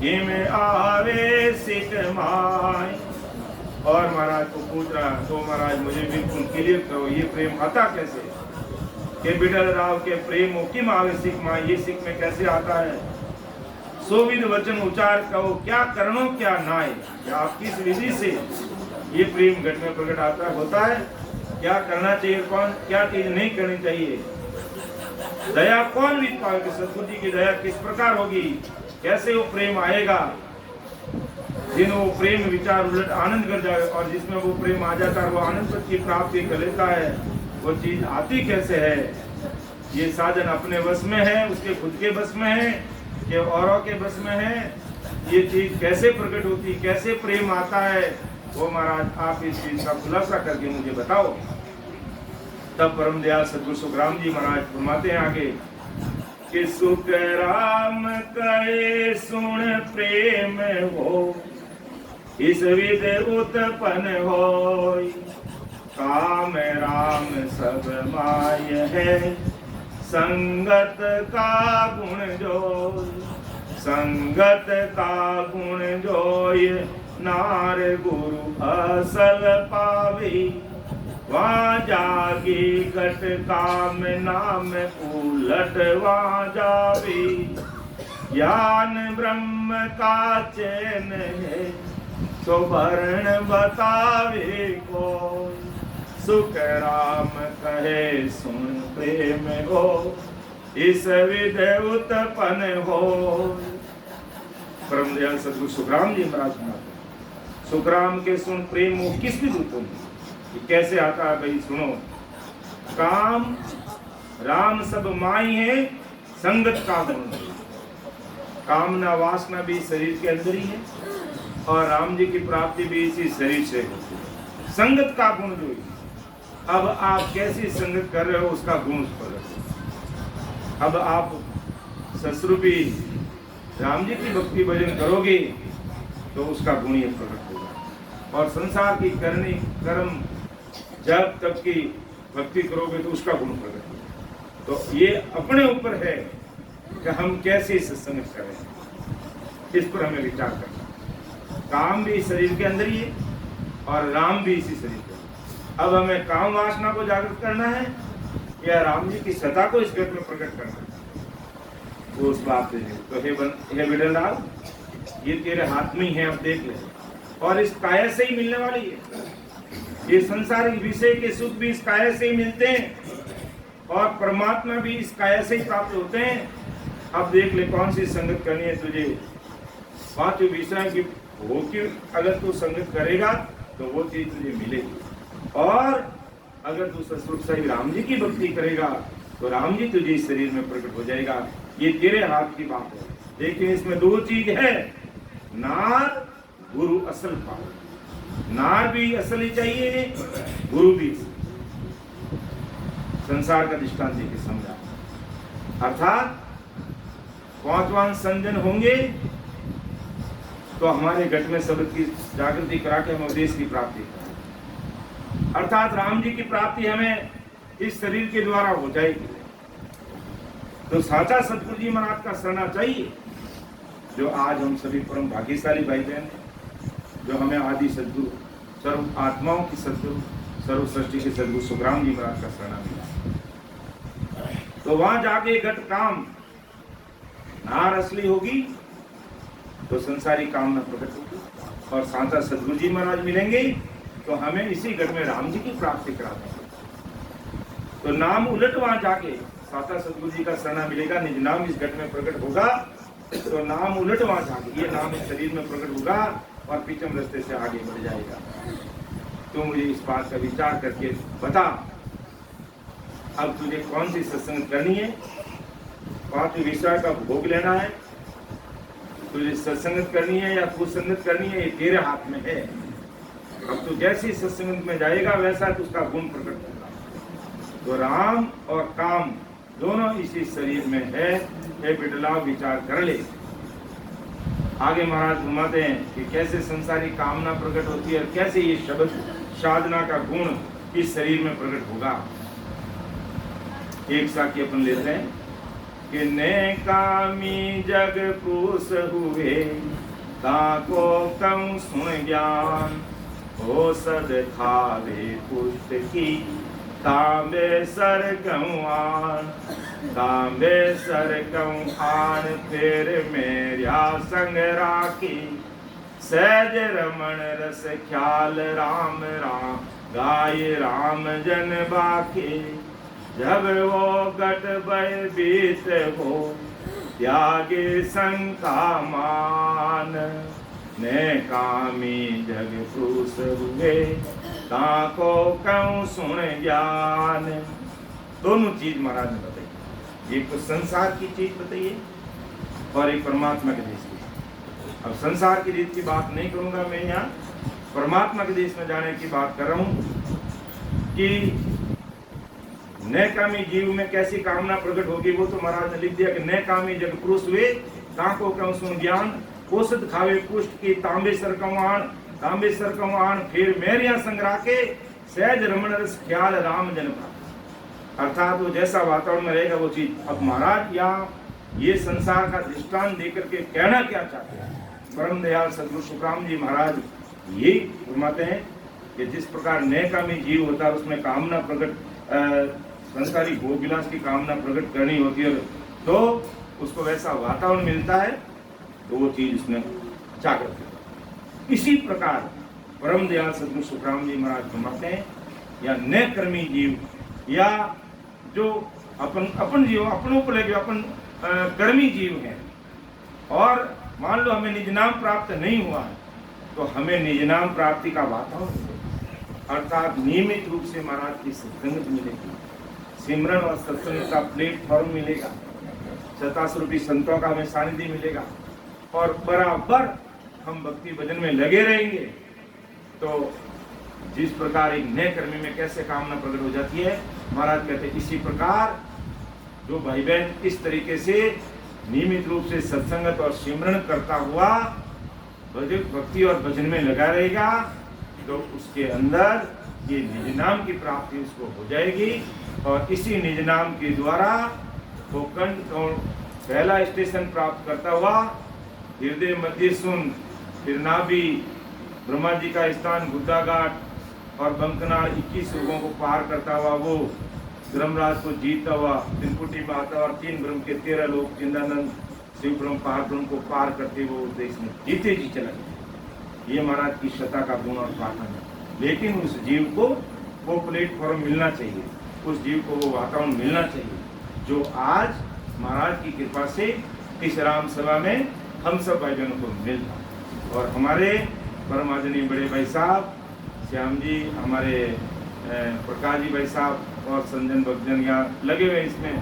जिम आवे सिख माय। और महाराज को पूछ रहा तो महाराज मुझे बिल्कुल क्लियर करो ये प्रेम आता कैसे कि विठल राव के प्रेम वो किम आवे सिख माय। ये सिख में कैसे आता है? सोविद वचन उच्चार कहो क्या करनो क्या नाय। आप किस विधि से ये प्रेम घट में प्रकट आता होता है, क्या करना चाहिए कौन क्या चीज नहीं करनी चाहिए, दया कौन विद पावे कि सतगुरु जी की दया किस प्रकार होगी, कैसे वो प्रेम आएगा जिन वो प्रेम विचार उलट आनंद कर जाए। और जिसमें वो प्रेम आ जाता है वो आनंद पद की प्राप्ति कर लेता है। वो चीज आती कैसे है? ये साधन अपने बस में है, उसके खुद के बस में है, ये औरों के बस में है। ये चीज कैसे प्रकट होती, कैसे प्रेम आता है, वो महाराज आप इस चीज का खुलासा करके मुझे बताओ। तब परम दयाल सतगुरु सुखराम जी महाराज फरमाते हैं आगे कि सुख राम कहे सुन प्रेम हो इस विध उत्पन्न होय काम राम सब माय है संगत का गुण जोय संगत का गुण जोय नार गुरु असल पावी वहाँ जागी गट काम नाम उलट वहाँ जावी ज्ञान ब्रह्म का चैन है तो वर्ण बतावे को सुख राम कहे सुन प्रेम हो इस विध उत्पन्न हो। परम दयाल सतगुरु सुखराम जी महाराज सुखराम के सुन प्रेम हो किस विध उत्पन्न कैसे आता है भाई सुनो। काम राम सब माई है संगत का गुण कामना वासना भी शरीर के अंदर ही है और राम जी की प्राप्ति भी इसी शरीर से होती है। संगत का गुण जो है, अब आप कैसी संगत कर रहे हो उसका गुण प्रकट। अब आप ससुरूपी राम जी की भक्ति भजन करोगे तो उसका गुण ये प्रकट होगा। और संसार की करनी कर्म जब तक की भक्ति करोगे तो उसका गुण प्रकट होगा। तो ये अपने ऊपर है कि हम कैसे सत्संग करें, इस पर हमें विचार करना। काम भी शरीर के अंदर ही है और राम भी इसी शरीर के अंदर। अब हमें काम वासना को जागृत करना है या राम जी की सत्ता को इस घट में प्रकट करना है, वो उस बात पे है। तो हे बिडलाल, ये तेरे हाथ में ही है, अब देख ले। और इस काया से ही मिलने वाली है। ये संसारिक विषय के सुख भी इस काया से ही मिलते हैं और परमात्मा भी इस काया से ही प्राप्त होते हैं। अब देख ले कौन सी संगत करनी है तुझे। पांच विषय की हो कि अगर तू संगत करेगा तो वो चीज तुझे मिलेगी। और अगर तू ससुर साहिब राम जी की भक्ति करेगा तो राम जी तुझे इस शरीर में प्रकट हो जाएगा। ये तेरे हाथ की बात है। लेकिन इसमें दो चीज है, नार गुरु असल पाओ। नार भी असल ही चाहिए, गुरु भी। संसार का दृष्टांत देके समझा। अर्थात पांचवां संजन होंगे तो हमारे घट में शब्द की जागृति करा के हम उपदेश की प्राप्ति करें। अर्थात राम जी की प्राप्ति हमें इस शरीर के द्वारा हो जाएगी। तो साचा सतगुरु जी महाराज का शरणा चाहिए, जो आज हम सभी परम भाग्यशाली भाई बहन हैं, जो हमें आदि सदगुरु, सर्व आत्माओं की सदगुरु, सर्व सृष्टि के सदगुरु सुखराम जी महाराज का शरणा मिला। तो वहां जाके घट काम नार असली होगी तो संसारी कामना प्रकट होगी और साचा सदगुरु जी महाराज मिलेंगे तो हमें इसी घट में राम जी की प्राप्ति कराते हैं। तो नाम उलट वहां जाके साचा सदगुरु जी का शरणा मिलेगा, निज नाम इस घट में प्रकट होगा। तो नाम उलट वहां जाके ये नाम इस शरीर में प्रकट होगा और पीछम रास्ते से आगे बढ़ जाएगा। तो मुझे इस बात का विचार करके बता, अब तुझे कौन सी सत्संग करनी है, पांच विषय का भोग लेना है, तुझे सत्संगत करनी है या कुसंगत करनी है, ये तेरे हाथ में है। अब तू जैसी सत्संगत में जाएगा वैसा तो उसका गुण प्रकट होगा। तो राम और काम दोनों इसी शरीर में है। ये बिडलाव विचार कर ले। आगे महाराज घुमाते हैं कि कैसे संसारी कामना प्रकट होती है और कैसे ये शब्द साधना का गुण इस शरीर में प्रकट होगा। एक साखी अपन लेते हैं कि ने कामी जग पूस हुए, ताको कम सुन ज्ञान, हो सद खावे पुष्ट की, तांबे सर कौआन, तांबे सर कौआन, फिर मेरा संग राखी, सहज रमण रस ख्याल राम राम, गाय राम जन बाके, जब वो गट भय बीत हो, त्यागे शंका मान, ने कामी जग पुरुष हुए, ताको कऊं सुन ज्ञान। दोनों चीज महाराज ने बताई। एक तो संसार की चीज बताइए और एक परमात्मा के देश की। अब संसार की रीत की बात नहीं करूंगा मैं, यहाँ परमात्मा के देश में जाने की बात कर रहा हूं कि नैकामी जीव में कैसी कामना प्रकट होगी। वो तो महाराज ने लिख दिया कि नैकामी जग पुरुष हुए, ताको कऊं सुन ज्ञान, औषध खावे पुष्ट की, तांबे सर कौआन, तांबे सर कौआन, फिर मेरिया संग्रह के, सहज रमण रस ख्याल राम जन का। अर्थात वो जैसा वातावरण में रहेगा वो चीज। अब महाराज यहाँ ये संसार का दृष्टांत देकर के कहना क्या चाहते हैं, परम दयाल सदगुरु सुखराम जी महाराज ये फरमाते हैं कि जिस प्रकार नैकामी जीव होता है उसमें कामना प्रकट, संसारी भोग विलास की कामना प्रकट करनी होती है, तो उसको वैसा वातावरण मिलता है तो वो चीज उसमें जागृत है। इसी प्रकार परम दयाल सदगुरु सुखराम जी महाराज फरमाते हैं या नैकर्मी जीव या जो अपन जीव अपनों को लेकर अपन कर्मी जीव हैं और मान लो हमें निज नाम प्राप्त नहीं हुआ है तो हमें निज नाम प्राप्ति का वातावरण अर्थात नियमित रूप से महाराज की सत्संगत मिलेगी, सिमरन और सत्संग का प्लेटफॉर्म मिलेगा, 27 रूपी संतों का हमें सानिध्य मिलेगा और बराबर हम भक्ति भजन में लगे रहेंगे तो जिस प्रकार एक नए कर्मी में कैसे कामना प्रकट हो जाती है, महाराज कहते हैं इसी प्रकार जो भाई बहन इस तरीके से नियमित रूप से सत्संगत और सिमरन करता हुआ भक्ति और भजन में लगा रहेगा, तो उसके अंदर ये निज नाम की प्राप्ति उसको हो जाएगी। और इसी निज नाम के द्वारा वो कंठ और पहला स्टेशन प्राप्त करता हुआ हृदय मध्य सुन, फिर नाभि, ब्रह्मा जी का स्थान बुद्धाघाट और बंकनाल 21 युगों को पार करता हुआ वो धर्मराज को जीतता हुआ त्रिपुटी माता और 3 ब्रह्म के 13 लोग चिंदानंद शिव ब्रह्म पार ब्रह्म को पार करते वो देश में जीते जी चला गया। ये महाराज की श्रद्धा का गुण और पाठन है। लेकिन उस जीव को वो प्लेटफॉर्म मिलना चाहिए, उस जीव को वो वातावरण मिलना चाहिए जो आज महाराज की कृपा से इस राम सभा में हम सब भाई बहनों को मिल रहा। और हमारे परम आदरणीय बड़े भाई साहब श्याम जी, हमारे प्रकाश जी भाई साहब और संजन भक्तजन यहाँ लगे हुए इसमें,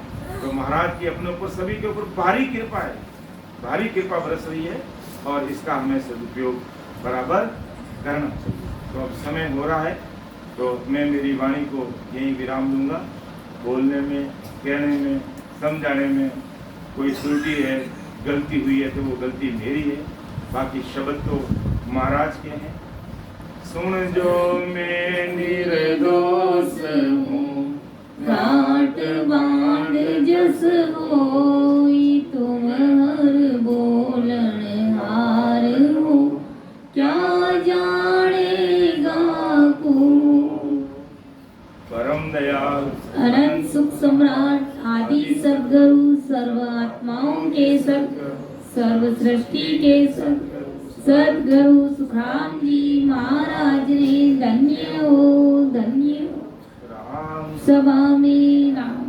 तो महाराज की अपने ऊपर सभी के ऊपर भारी कृपा है, भारी कृपा बरस रही है और इसका हमें सदुपयोग बराबर करना चाहिए। तो अब समय हो रहा है, तो मैं मेरी वाणी को यहीं विराम दूंगा। बोलने में, कहने में, समझाने में कोई त्रुटि है, गलती हुई है तो वो गलती मेरी है, बाकी शब्द तो महाराज के हैं। सुन जो मैं निर्दोष हूँ,
घाट बाण जस होई, तुम हर बोलन हार हो, क्या जानेगा को।
परम दयाल
अनंत सुख सम्राट आदि सद्गुरु, सर्व आत्माओं के सर्व सृष्टि के सद्गुरु सुखराम जी महाराज ने धन्य हो
राम
सभा में राम।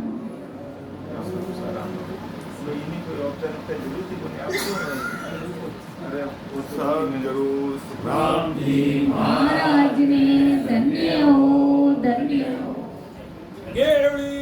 राम जी
महाराज ने धन्य हो
केवड़ी